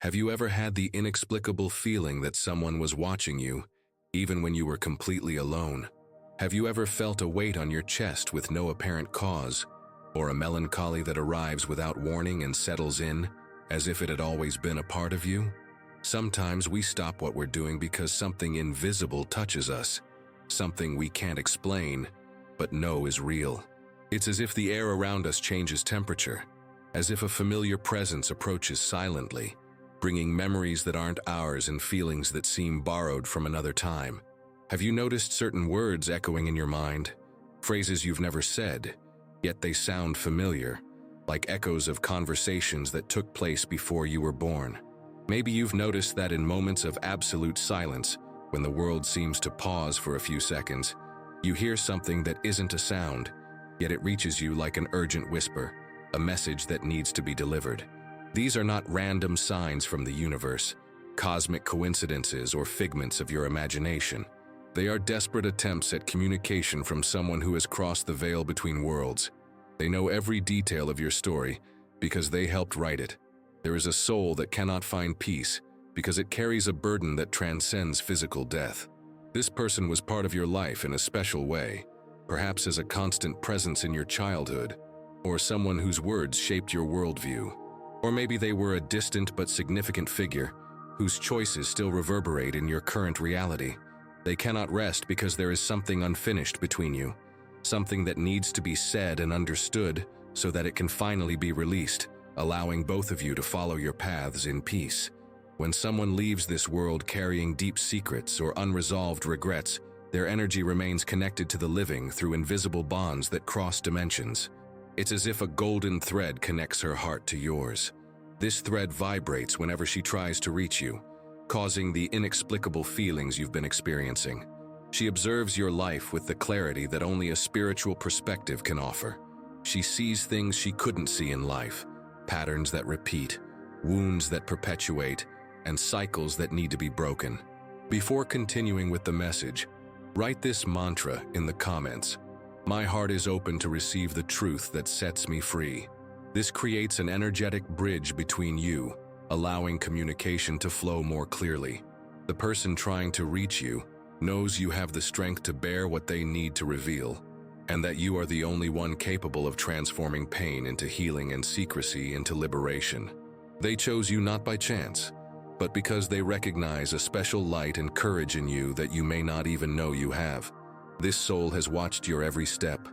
Have you ever had the inexplicable feeling that someone was watching you, even when you were completely alone? Have you ever felt a weight on your chest with no apparent cause, or a melancholy that arrives without warning and settles in, as if it had always been a part of you? Sometimes we stop what we're doing because something invisible touches us, something we can't explain, but know is real. It's as if the air around us changes temperature, as if a familiar presence approaches silently, bringing memories that aren't ours and feelings that seem borrowed from another time. Have you noticed certain words echoing in your mind? Phrases you've never said, yet they sound familiar, like echoes of conversations that took place before you were born. Maybe you've noticed that in moments of absolute silence, when the world seems to pause for a few seconds, you hear something that isn't a sound, yet it reaches you like an urgent whisper, a message that needs to be delivered. These are not random signs from the universe, cosmic coincidences or figments of your imagination. They are desperate attempts at communication from someone who has crossed the veil between worlds. They know every detail of your story because they helped write it. There is a soul that cannot find peace because it carries a burden that transcends physical death. This person was part of your life in a special way, perhaps as a constant presence in your childhood, or someone whose words shaped your worldview. Or maybe they were a distant but significant figure whose choices still reverberate in your current reality. They cannot rest because there is something unfinished between you, something that needs to be said and understood so that it can finally be released, allowing both of you to follow your paths in peace. When someone leaves this world carrying deep secrets or unresolved regrets, their energy remains connected to the living through invisible bonds that cross dimensions. It's as if a golden thread connects her heart to yours. This thread vibrates whenever she tries to reach you, causing the inexplicable feelings you've been experiencing. She observes your life with the clarity that only a spiritual perspective can offer. She sees things she couldn't see in life, patterns that repeat, wounds that perpetuate, and cycles that need to be broken. Before continuing with the message, write this mantra in the comments. My heart is open to receive the truth that sets me free. This creates an energetic bridge between you, allowing communication to flow more clearly. The person trying to reach you knows you have the strength to bear what they need to reveal, and that you are the only one capable of transforming pain into healing and secrecy into liberation. They chose you not by chance, but because they recognize a special light and courage in you that you may not even know you have. This soul has watched your every step,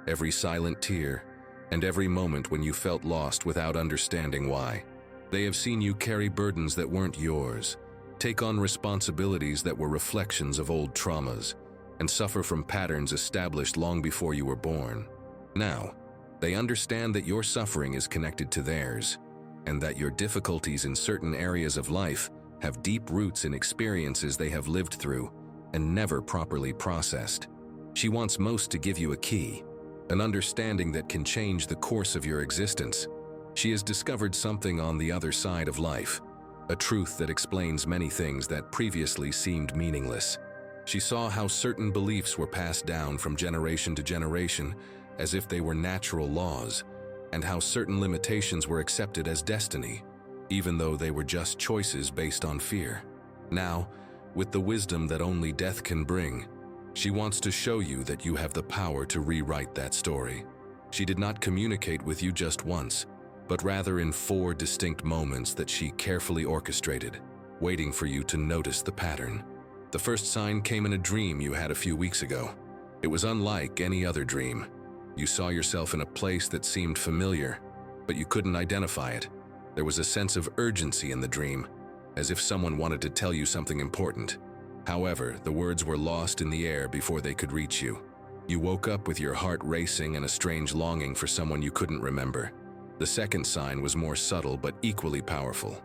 every silent tear, and every moment when you felt lost without understanding why. They have seen you carry burdens that weren't yours, take on responsibilities that were reflections of old traumas, and suffer from patterns established long before you were born. Now, they understand that your suffering is connected to theirs, and that your difficulties in certain areas of life have deep roots in experiences they have lived through and never properly processed. She wants most to give you a key, an understanding that can change the course of your existence. She has discovered something on the other side of life, a truth that explains many things that previously seemed meaningless. She saw how certain beliefs were passed down from generation to generation as if they were natural laws, and how certain limitations were accepted as destiny, even though they were just choices based on fear. Now, with the wisdom that only death can bring, she wants to show you that you have the power to rewrite that story. She did not communicate with you just once, but rather in 4 distinct moments that she carefully orchestrated, waiting for you to notice the pattern. The first sign came in a dream you had a few weeks ago. It was unlike any other dream. You saw yourself in a place that seemed familiar, but you couldn't identify it. There was a sense of urgency in the dream, as if someone wanted to tell you something important. However, the words were lost in the air before they could reach you. You woke up with your heart racing and a strange longing for someone you couldn't remember. The second sign was more subtle but equally powerful.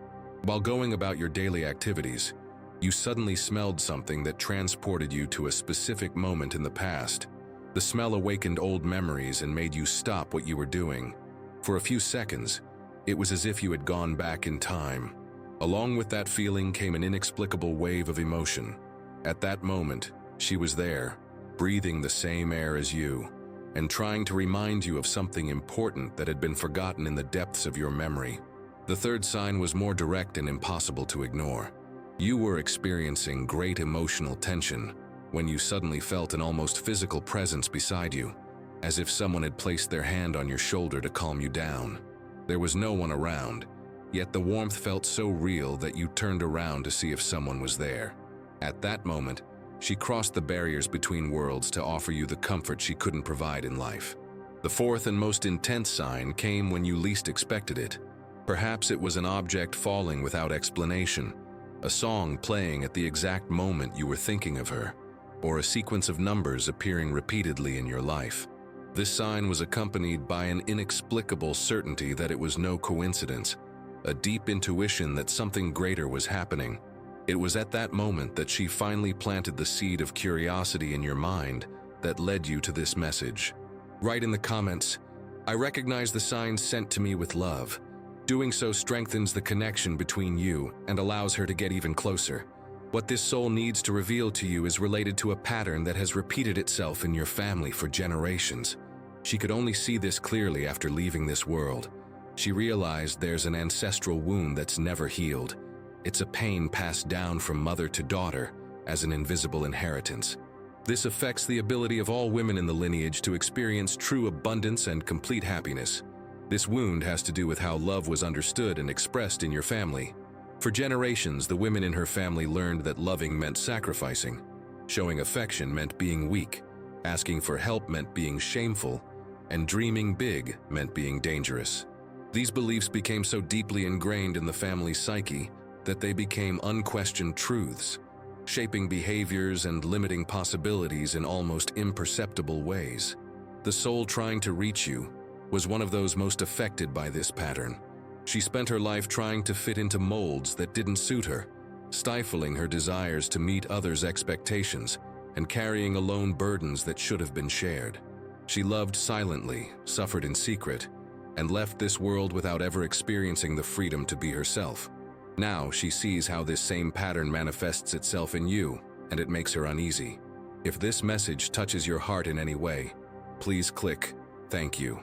While going about your daily activities, you suddenly smelled something that transported you to a specific moment in the past. The smell awakened old memories and made you stop what you were doing. For a few seconds, it was as if you had gone back in time. Along with that feeling came an inexplicable wave of emotion. At that moment, she was there, breathing the same air as you, and trying to remind you of something important that had been forgotten in the depths of your memory. The third sign was more direct and impossible to ignore. You were experiencing great emotional tension when you suddenly felt an almost physical presence beside you, as if someone had placed their hand on your shoulder to calm you down. There was no one around, yet the warmth felt so real that you turned around to see if someone was there. At that moment, she crossed the barriers between worlds to offer you the comfort she couldn't provide in life. The fourth and most intense sign came when you least expected it. Perhaps it was an object falling without explanation, a song playing at the exact moment you were thinking of her, or a sequence of numbers appearing repeatedly in your life. This sign was accompanied by an inexplicable certainty that it was no coincidence, a deep intuition that something greater was happening. It was at that moment that she finally planted the seed of curiosity in your mind that led you to this message. Write in the comments, "I recognize the signs sent to me with love." Doing so strengthens the connection between you and allows her to get even closer. What this soul needs to reveal to you is related to a pattern that has repeated itself in your family for generations. She could only see this clearly after leaving this world. She realized there's an ancestral wound that's never healed. It's a pain passed down from mother to daughter as an invisible inheritance. This affects the ability of all women in the lineage to experience true abundance and complete happiness. This wound has to do with how love was understood and expressed in your family. For generations, the women in her family learned that loving meant sacrificing. Showing affection meant being weak. Asking for help meant being shameful. And dreaming big meant being dangerous. These beliefs became so deeply ingrained in the family's psyche that they became unquestioned truths, shaping behaviors and limiting possibilities in almost imperceptible ways. The soul trying to reach you was one of those most affected by this pattern. She spent her life trying to fit into molds that didn't suit her, stifling her desires to meet others' expectations and carrying alone burdens that should have been shared. She loved silently, suffered in secret, and left this world without ever experiencing the freedom to be herself. Now she sees how this same pattern manifests itself in you, and it makes her uneasy. If this message touches your heart in any way, please click "Thank you."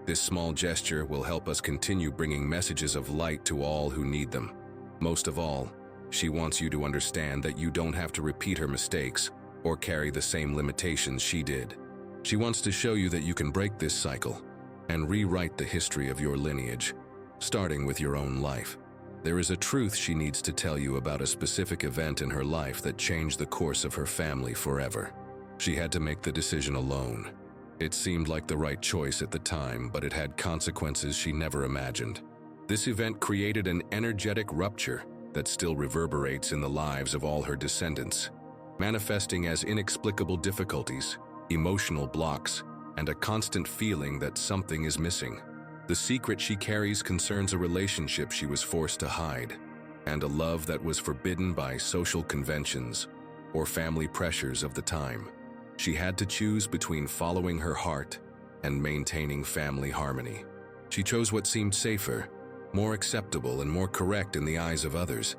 This small gesture will help us continue bringing messages of light to all who need them. Most of all, she wants you to understand that you don't have to repeat her mistakes or carry the same limitations she did. She wants to show you that you can break this cycle and rewrite the history of your lineage, starting with your own life. There is a truth she needs to tell you about a specific event in her life that changed the course of her family forever. She had to make the decision alone. It seemed like the right choice at the time, but it had consequences she never imagined. This event created an energetic rupture that still reverberates in the lives of all her descendants, manifesting as inexplicable difficulties, emotional blocks, and a constant feeling that something is missing. The secret she carries concerns a relationship she was forced to hide, and a love that was forbidden by social conventions or family pressures of the time. She had to choose between following her heart and maintaining family harmony. She chose what seemed safer, more acceptable, and more correct in the eyes of others.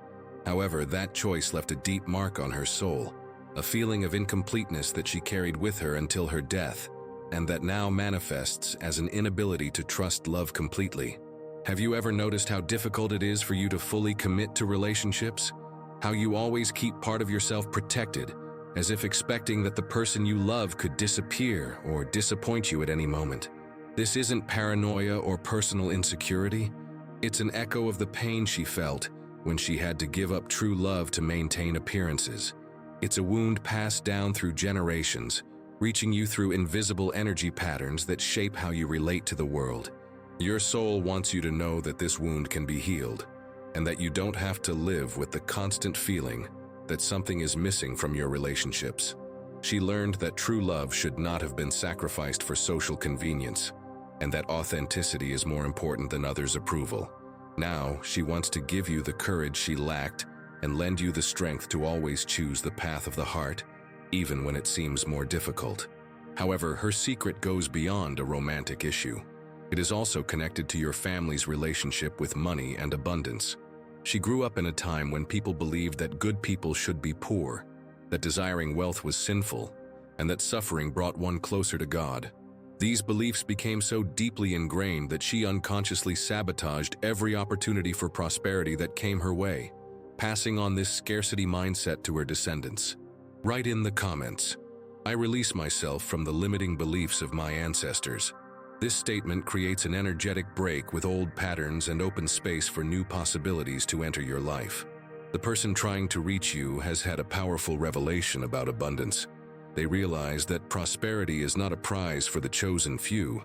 However, that choice left a deep mark on her soul, a feeling of incompleteness that she carried with her until her death, and that now manifests as an inability to trust love completely. Have you ever noticed how difficult it is for you to fully commit to relationships? How you always keep part of yourself protected, as if expecting that the person you love could disappear or disappoint you at any moment. This isn't paranoia or personal insecurity. It's an echo of the pain she felt when she had to give up true love to maintain appearances. It's a wound passed down through generations, reaching you through invisible energy patterns that shape how you relate to the world. Your soul wants you to know that this wound can be healed, and that you don't have to live with the constant feeling that something is missing from your relationships. She learned that true love should not have been sacrificed for social convenience, and that authenticity is more important than others' approval. Now, she wants to give you the courage she lacked and lend you the strength to always choose the path of the heart, even when it seems more difficult. However, her secret goes beyond a romantic issue. It is also connected to your family's relationship with money and abundance. She grew up in a time when people believed that good people should be poor, that desiring wealth was sinful, and that suffering brought one closer to God. These beliefs became so deeply ingrained that she unconsciously sabotaged every opportunity for prosperity that came her way, passing on this scarcity mindset to her descendants. Write in the comments, "I release myself from the limiting beliefs of my ancestors." This statement creates an energetic break with old patterns and opens space for new possibilities to enter your life. The person trying to reach you has had a powerful revelation about abundance. They realize that prosperity is not a prize for the chosen few,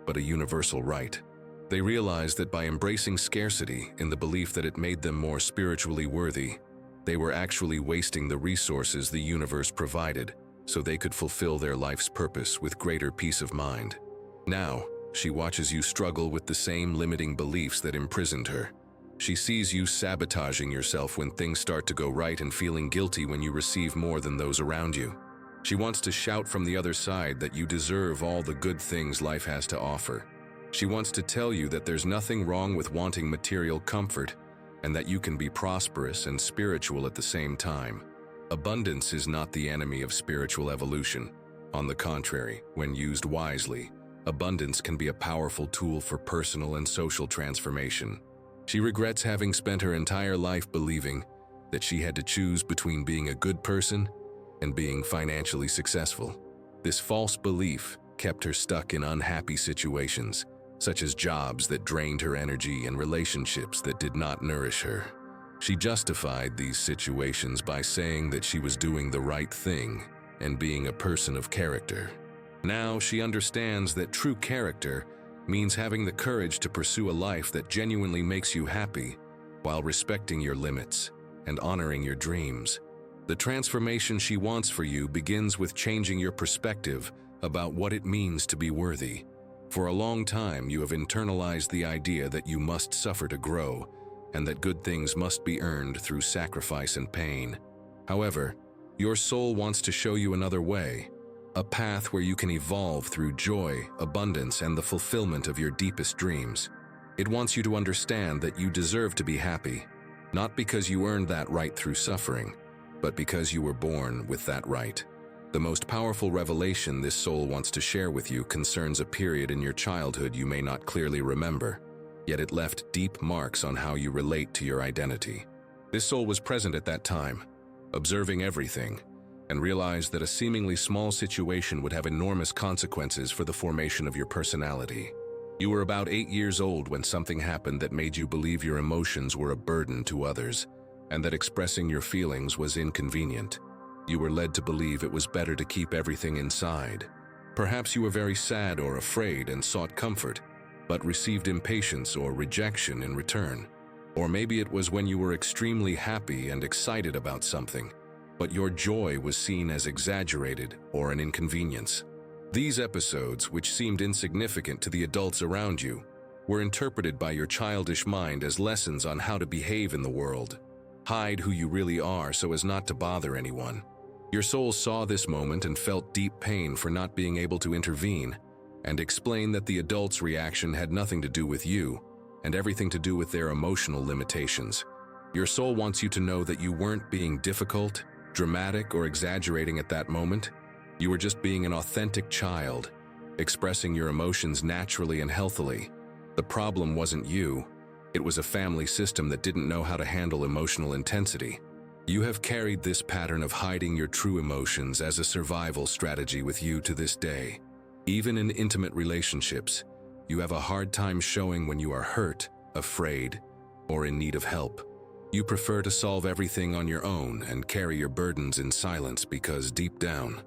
but a universal right. They realize that by embracing scarcity in the belief that it made them more spiritually worthy, they were actually wasting the resources the universe provided so they could fulfill their life's purpose with greater peace of mind. Now, she watches you struggle with the same limiting beliefs that imprisoned her. She sees you sabotaging yourself when things start to go right and feeling guilty when you receive more than those around you. She wants to shout from the other side that you deserve all the good things life has to offer. She wants to tell you that there's nothing wrong with wanting material comfort and that you can be prosperous and spiritual at the same time. Abundance is not the enemy of spiritual evolution. On the contrary, when used wisely, abundance can be a powerful tool for personal and social transformation. She regrets having spent her entire life believing that she had to choose between being a good person and being financially successful. This false belief kept her stuck in unhappy situations, such as jobs that drained her energy and relationships that did not nourish her. She justified these situations by saying that she was doing the right thing and being a person of character. Now she understands that true character means having the courage to pursue a life that genuinely makes you happy while respecting your limits and honoring your dreams. The transformation she wants for you begins with changing your perspective about what it means to be worthy. For a long time, you have internalized the idea that you must suffer to grow and that good things must be earned through sacrifice and pain. However, your soul wants to show you another way, a path where you can evolve through joy, abundance, and the fulfillment of your deepest dreams. It wants you to understand that you deserve to be happy, not because you earned that right through suffering, but because you were born with that right. The most powerful revelation this soul wants to share with you concerns a period in your childhood you may not clearly remember, yet it left deep marks on how you relate to your identity. This soul was present at that time, observing everything, and realized that a seemingly small situation would have enormous consequences for the formation of your personality. You were about 8 years old when something happened that made you believe your emotions were a burden to others, and that expressing your feelings was inconvenient. You were led to believe it was better to keep everything inside. Perhaps you were very sad or afraid and sought comfort, but received impatience or rejection in return. Or maybe it was when you were extremely happy and excited about something, but your joy was seen as exaggerated or an inconvenience. These episodes, which seemed insignificant to the adults around you, were interpreted by your childish mind as lessons on how to behave in the world. Hide who you really are so as not to bother anyone. Your soul saw this moment and felt deep pain for not being able to intervene, and explained that the adult's reaction had nothing to do with you, and everything to do with their emotional limitations. Your soul wants you to know that you weren't being difficult, dramatic, or exaggerating at that moment. You were just being an authentic child, expressing your emotions naturally and healthily. The problem wasn't you. It was a family system that didn't know how to handle emotional intensity. You have carried this pattern of hiding your true emotions as a survival strategy with you to this day. Even in intimate relationships, you have a hard time showing when you are hurt, afraid, or in need of help. You prefer to solve everything on your own and carry your burdens in silence because deep down,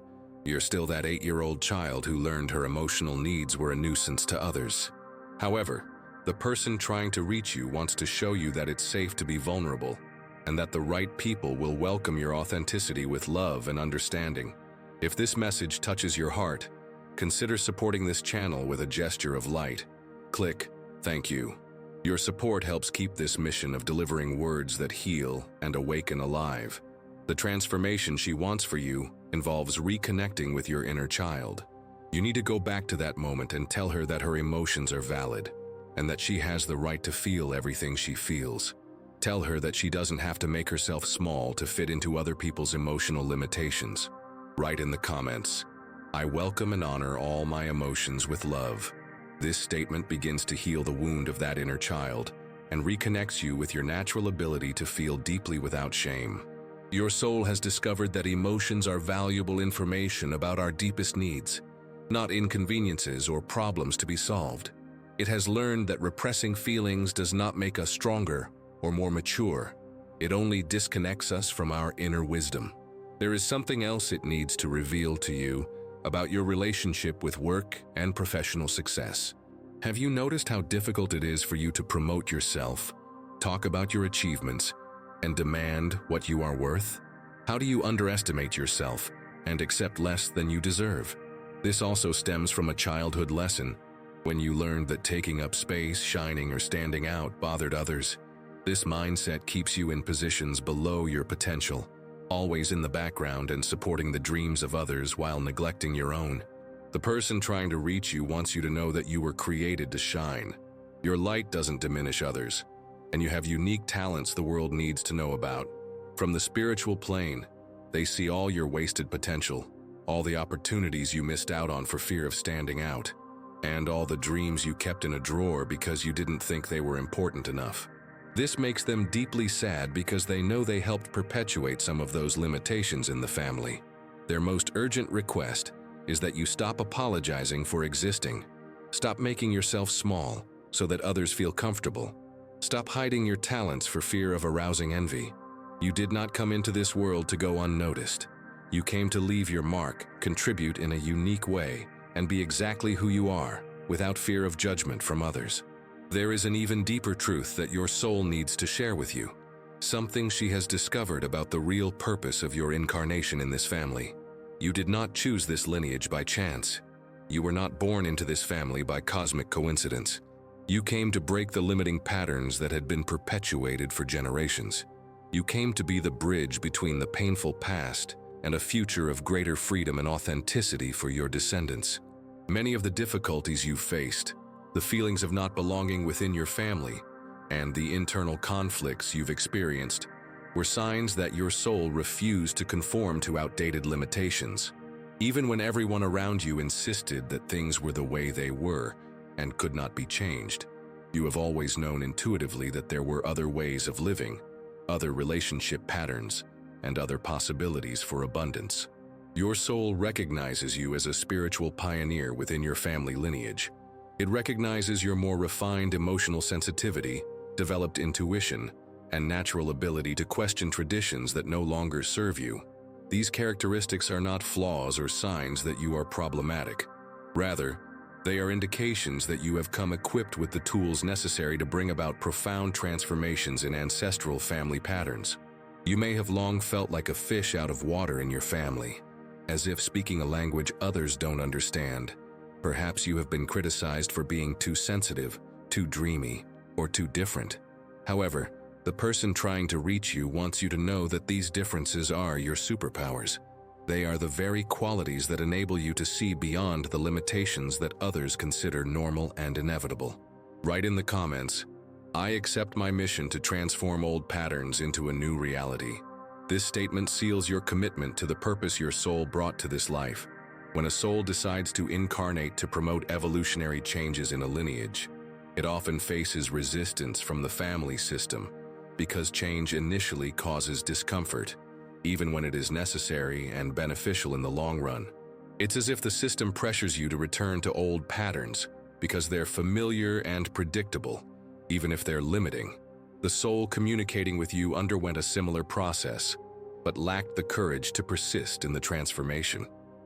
you're still that 8-year-old child who learned her emotional needs were a nuisance to others. However, the person trying to reach you wants to show you that it's safe to be vulnerable and that the right people will welcome your authenticity with love and understanding. If this message touches your heart, consider supporting this channel with a gesture of light. Click "Thank you." Your support helps keep this mission of delivering words that heal and awaken alive. The transformation she wants for you involves reconnecting with your inner child. You need to go back to that moment and tell her that her emotions are valid and that she has the right to feel everything she feels. Tell her that she doesn't have to make herself small to fit into other people's emotional limitations. Write in the comments, I welcome and honor all my emotions with love. This statement begins to heal the wound of that inner child and reconnects you with your natural ability to feel deeply without shame. Your soul has discovered that emotions are valuable information about our deepest needs, not inconveniences or problems to be solved. It has learned that repressing feelings does not make us stronger or more mature. It only disconnects us from our inner wisdom. There is something else it needs to reveal to you about your relationship with work and professional success. Have you noticed how difficult it is for you to promote yourself, talk about your achievements, and demand what you are worth? How do you underestimate yourself and accept less than you deserve? This also stems from a childhood lesson when you learned that taking up space, shining, or standing out bothered others. This mindset keeps you in positions below your potential, always in the background and supporting the dreams of others while neglecting your own. The person trying to reach you wants you to know that you were created to shine. Your light doesn't diminish others, and you have unique talents the world needs to know about. From the spiritual plane, they see all your wasted potential, all the opportunities you missed out on for fear of standing out, and all the dreams you kept in a drawer because you didn't think they were important enough. This makes them deeply sad because they know they helped perpetuate some of those limitations in the family. Their most urgent request is that you stop apologizing for existing. Stop making yourself small so that others feel comfortable. Stop hiding your talents for fear of arousing envy. You did not come into this world to go unnoticed. You came to leave your mark, contribute in a unique way, and be exactly who you are, without fear of judgment from others. There is an even deeper truth that your soul needs to share with you, something she has discovered about the real purpose of your incarnation in this family. You did not choose this lineage by chance. You were not born into this family by cosmic coincidence. You came to break the limiting patterns that had been perpetuated for generations. You came to be the bridge between the painful past and a future of greater freedom and authenticity for your descendants. Many of the difficulties you faced, the feelings of not belonging within your family, and the internal conflicts you've experienced were signs that your soul refused to conform to outdated limitations. Even when everyone around you insisted that things were the way they were and could not be changed, you have always known intuitively that there were other ways of living, other relationship patterns, and other possibilities for abundance. Your soul recognizes you as a spiritual pioneer within your family lineage. It recognizes your more refined emotional sensitivity, developed intuition, and natural ability to question traditions that no longer serve you. These characteristics are not flaws or signs that you are problematic. Rather, they are indications that you have come equipped with the tools necessary to bring about profound transformations in ancestral family patterns. You may have long felt like a fish out of water in your family, as if speaking a language others don't understand. Perhaps you have been criticized for being too sensitive, too dreamy, or too different. However, the person trying to reach you wants you to know that these differences are your superpowers. They are the very qualities that enable you to see beyond the limitations that others consider normal and inevitable. Write in the comments, "I accept my mission to transform old patterns into a new reality." This statement seals your commitment to the purpose your soul brought to this life. When a soul decides to incarnate to promote evolutionary changes in a lineage, it often faces resistance from the family system because change initially causes discomfort, even when it is necessary and beneficial in the long run. It's as if the system pressures you to return to old patterns because they're familiar and predictable, even if they're limiting. The soul communicating with you underwent a similar process, but lacked the courage to persist in the transformation.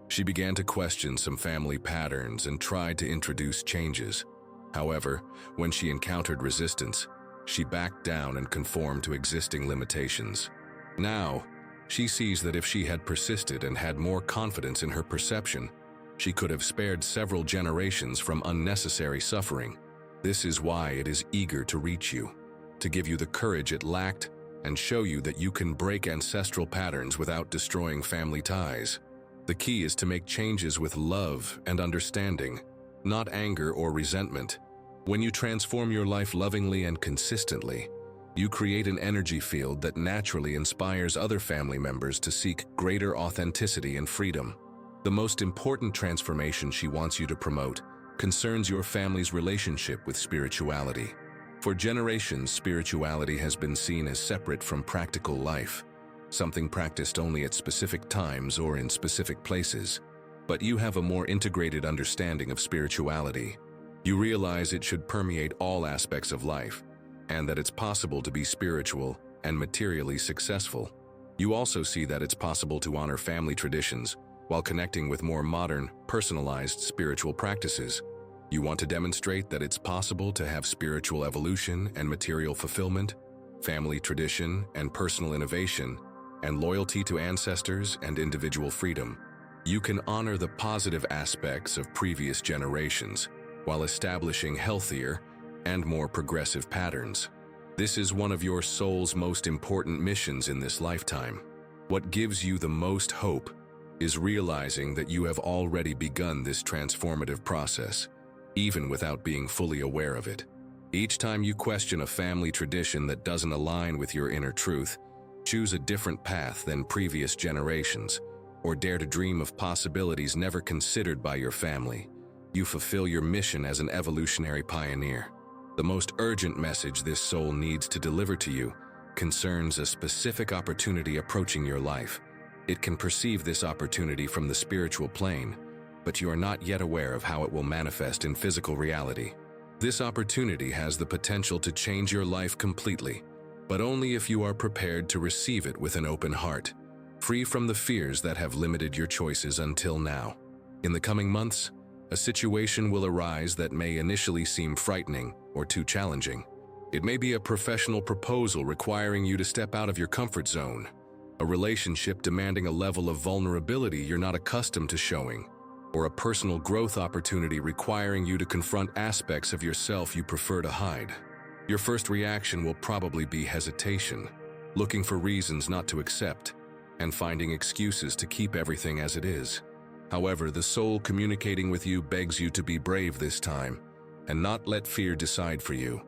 She began to question some family patterns and tried to introduce changes. However, when she encountered resistance, she backed down and conformed to existing limitations. Now, she sees that if she had persisted and had more confidence in her perception, she could have spared several generations from unnecessary suffering. This is why it is eager to reach you, to give you the courage it lacked and show you that you can break ancestral patterns without destroying family ties. The key is to make changes with love and understanding, not anger or resentment. When you transform your life lovingly and consistently, you create an energy field that naturally inspires other family members to seek greater authenticity and freedom. The most important transformation she wants you to promote concerns your family's relationship with spirituality. For generations, spirituality has been seen as separate from practical life, something practiced only at specific times or in specific places. But you have a more integrated understanding of spirituality. You realize it should permeate all aspects of life, and that it's possible to be spiritual and materially successful. You also see that it's possible to honor family traditions while connecting with more modern, personalized spiritual practices. You want to demonstrate that it's possible to have spiritual evolution and material fulfillment, family tradition and personal innovation, and loyalty to ancestors and individual freedom. You can honor the positive aspects of previous generations while establishing healthier and more progressive patterns. This is one of your soul's most important missions in this lifetime. What gives you the most hope is realizing that you have already begun this transformative process, even without being fully aware of it. Each time you question a family tradition that doesn't align with your inner truth, choose a different path than previous generations, or dare to dream of possibilities never considered by your family, you fulfill your mission as an evolutionary pioneer. The most urgent message this soul needs to deliver to you concerns a specific opportunity approaching your life. It can perceive this opportunity from the spiritual plane, but you are not yet aware of how it will manifest in physical reality. This opportunity has the potential to change your life completely, but only if you are prepared to receive it with an open heart, free from the fears that have limited your choices until now. In the coming months, a situation will arise that may initially seem frightening or too challenging. It may be a professional proposal requiring you to step out of your comfort zone, a relationship demanding a level of vulnerability you're not accustomed to showing, or a personal growth opportunity requiring you to confront aspects of yourself you prefer to hide. Your first reaction will probably be hesitation, looking for reasons not to accept, and finding excuses to keep everything as it is. However, the soul communicating with you begs you to be brave this time, and not let fear decide for you,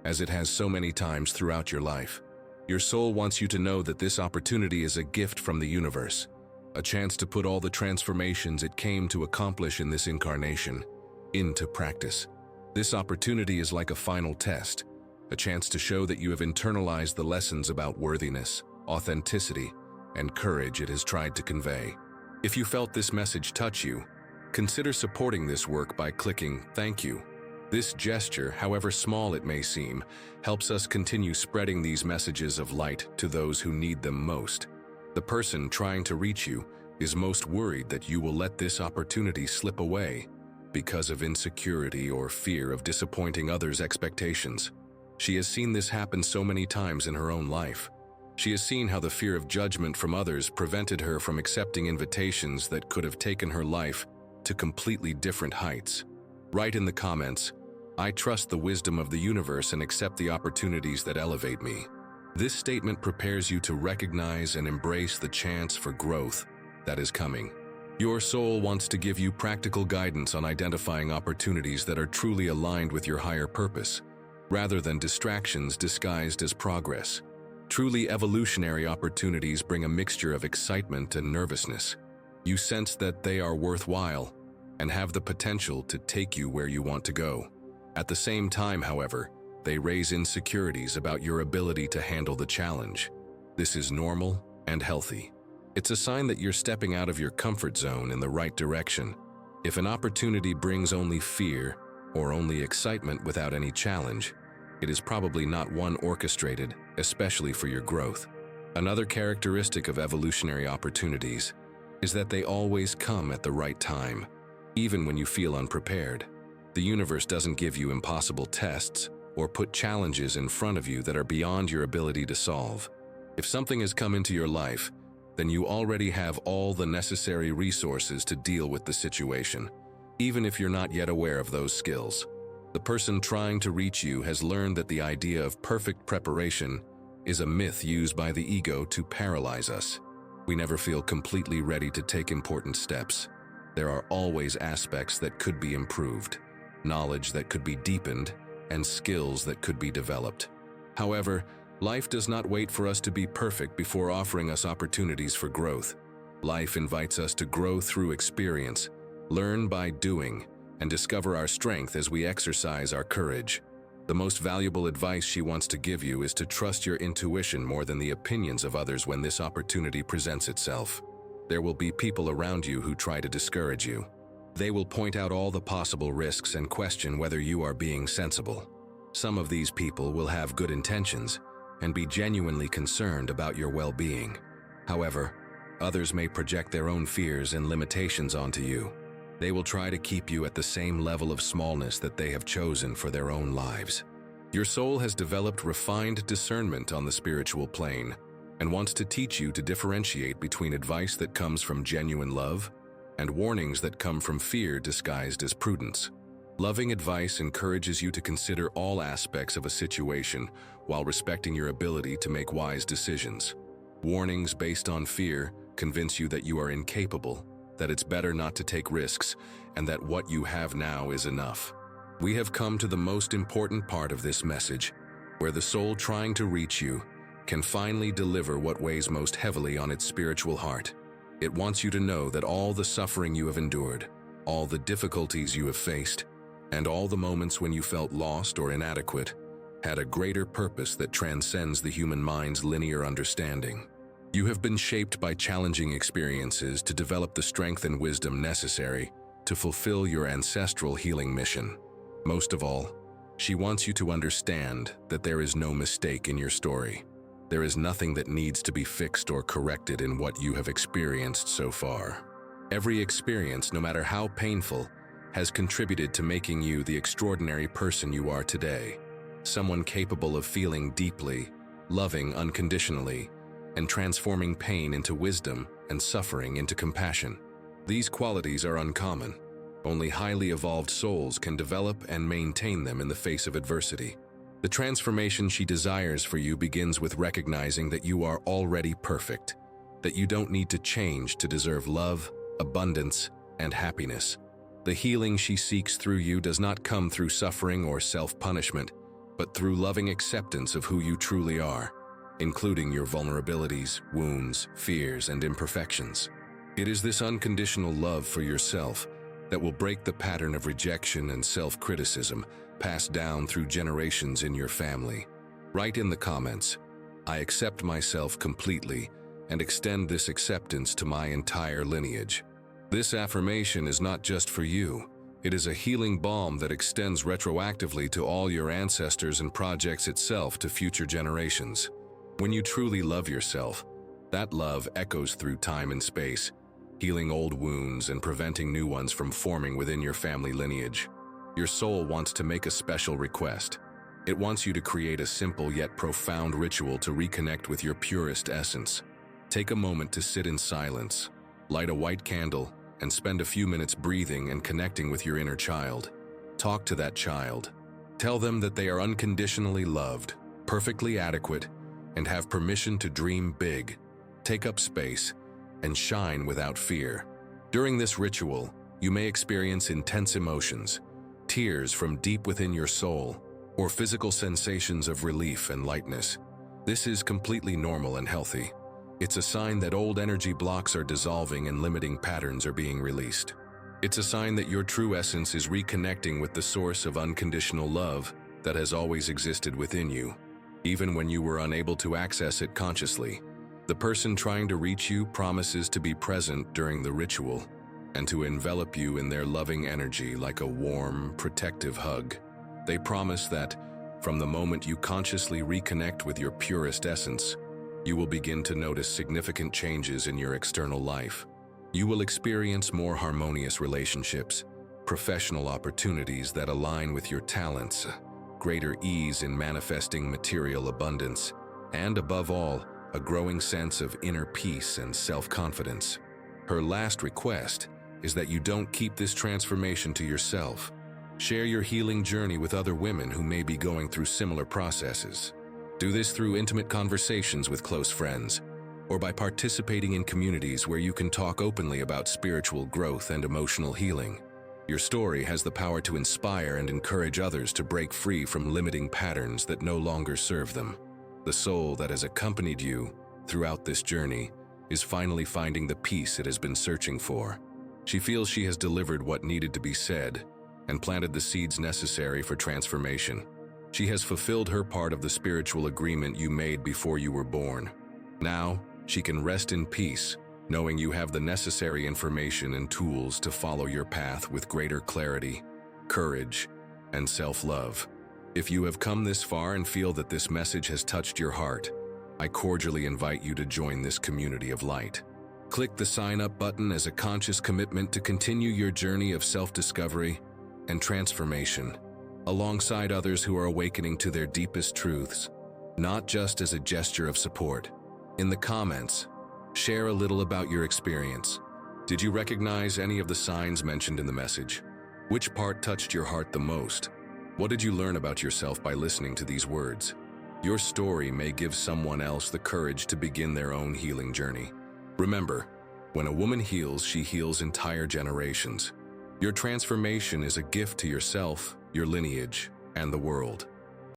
as it has so many times throughout your life. Your soul wants you to know that this opportunity is a gift from the universe, a chance to put all the transformations it came to accomplish in this incarnation into practice. This opportunity is like a final test, a chance to show that you have internalized the lessons about worthiness, authenticity, and courage it has tried to convey. If you felt this message touch you, consider supporting this work by clicking "Thank you." This gesture, however small it may seem, helps us continue spreading these messages of light to those who need them most. The person trying to reach you is most worried that you will let this opportunity slip away because of insecurity or fear of disappointing others' expectations. She has seen this happen so many times in her own life. She has seen how the fear of judgment from others prevented her from accepting invitations that could have taken her life to completely different heights. Write in the comments, "I trust the wisdom of the universe and accept the opportunities that elevate me." This statement prepares you to recognize and embrace the chance for growth that is coming. Your soul wants to give you practical guidance on identifying opportunities that are truly aligned with your higher purpose, rather than distractions disguised as progress. Truly evolutionary opportunities bring a mixture of excitement and nervousness. You sense that they are worthwhile and have the potential to take you where you want to go. At the same time, however, they raise insecurities about your ability to handle the challenge. This is normal and healthy. It's a sign that you're stepping out of your comfort zone in the right direction. If an opportunity brings only fear or only excitement without any challenge, it is probably not one orchestrated, especially for your growth. Another characteristic of evolutionary opportunities is that they always come at the right time, even when you feel unprepared. The universe doesn't give you impossible tests or put challenges in front of you that are beyond your ability to solve. If something has come into your life, then you already have all the necessary resources to deal with the situation, even if you're not yet aware of those skills. The person trying to reach you has learned that the idea of perfect preparation is a myth used by the ego to paralyze us. We never feel completely ready to take important steps. There are always aspects that could be improved, knowledge that could be deepened, and skills that could be developed. However, life does not wait for us to be perfect before offering us opportunities for growth. Life invites us to grow through experience, learn by doing, and discover our strength as we exercise our courage. The most valuable advice she wants to give you is to trust your intuition more than the opinions of others when this opportunity presents itself. There will be people around you who try to discourage you. They will point out all the possible risks and question whether you are being sensible. Some of these people will have good intentions and be genuinely concerned about your well-being. However, others may project their own fears and limitations onto you. They will try to keep you at the same level of smallness that they have chosen for their own lives. Your soul has developed refined discernment on the spiritual plane and wants to teach you to differentiate between advice that comes from genuine love and warnings that come from fear disguised as prudence. Loving advice encourages you to consider all aspects of a situation while respecting your ability to make wise decisions. Warnings based on fear convince you that you are incapable, that it's better not to take risks, and that what you have now is enough. We have come to the most important part of this message, where the soul trying to reach you can finally deliver what weighs most heavily on its spiritual heart. It wants you to know that all the suffering you have endured, all the difficulties you have faced, and all the moments when you felt lost or inadequate had a greater purpose that transcends the human mind's linear understanding. You have been shaped by challenging experiences to develop the strength and wisdom necessary to fulfill your ancestral healing mission. Most of all, she wants you to understand that there is no mistake in your story. There is nothing that needs to be fixed or corrected in what you have experienced so far. Every experience, no matter how painful, has contributed to making you the extraordinary person you are today. Someone capable of feeling deeply, loving unconditionally, and transforming pain into wisdom and suffering into compassion. These qualities are uncommon. Only highly evolved souls can develop and maintain them in the face of adversity. The transformation she desires for you begins with recognizing that you are already perfect, that you don't need to change to deserve love, abundance, and happiness. The healing she seeks through you does not come through suffering or self-punishment, but through loving acceptance of who you truly are, including your vulnerabilities, wounds, fears, and imperfections. It is this unconditional love for yourself that will break the pattern of rejection and self-criticism passed down through generations in your family. Write in the comments, "I accept myself completely and extend this acceptance to my entire lineage." This affirmation is not just for you. It is a healing balm that extends retroactively to all your ancestors and projects itself to future generations. When you truly love yourself, that love echoes through time and space, healing old wounds and preventing new ones from forming within your family lineage. Your soul wants to make a special request. It wants you to create a simple yet profound ritual to reconnect with your purest essence. Take a moment to sit in silence, light a white candle, and spend a few minutes breathing and connecting with your inner child. Talk to that child. Tell them that they are unconditionally loved, perfectly adequate, and have permission to dream big, take up space, and shine without fear. During this ritual, you may experience intense emotions, tears from deep within your soul, or physical sensations of relief and lightness. This is completely normal and healthy. It's a sign that old energy blocks are dissolving and limiting patterns are being released. It's a sign that your true essence is reconnecting with the source of unconditional love that has always existed within you, even when you were unable to access it consciously. The person trying to reach you promises to be present during the ritual and to envelop you in their loving energy like a warm, protective hug. They promise that, from the moment you consciously reconnect with your purest essence, you will begin to notice significant changes in your external life. You will experience more harmonious relationships, professional opportunities that align with your talents, greater ease in manifesting material abundance, and above all, a growing sense of inner peace and self-confidence. Her last request is that you don't keep this transformation to yourself. Share your healing journey with other women who may be going through similar processes. Do this through intimate conversations with close friends, or by participating in communities where you can talk openly about spiritual growth and emotional healing. Your story has the power to inspire and encourage others to break free from limiting patterns that no longer serve them. The soul that has accompanied you throughout this journey is finally finding the peace it has been searching for. She feels she has delivered what needed to be said and planted the seeds necessary for transformation. She has fulfilled her part of the spiritual agreement you made before you were born. Now, she can rest in peace, knowing you have the necessary information and tools to follow your path with greater clarity, courage, and self-love. If you have come this far and feel that this message has touched your heart, I cordially invite you to join this community of light. Click the sign up button as a conscious commitment to continue your journey of self-discovery and transformation, alongside others who are awakening to their deepest truths, not just as a gesture of support. In the comments, share a little about your experience. Did you recognize any of the signs mentioned in the message? Which part touched your heart the most? What did you learn about yourself by listening to these words? Your story may give someone else the courage to begin their own healing journey. Remember, when a woman heals, she heals entire generations. Your transformation is a gift to yourself, your lineage, and the world.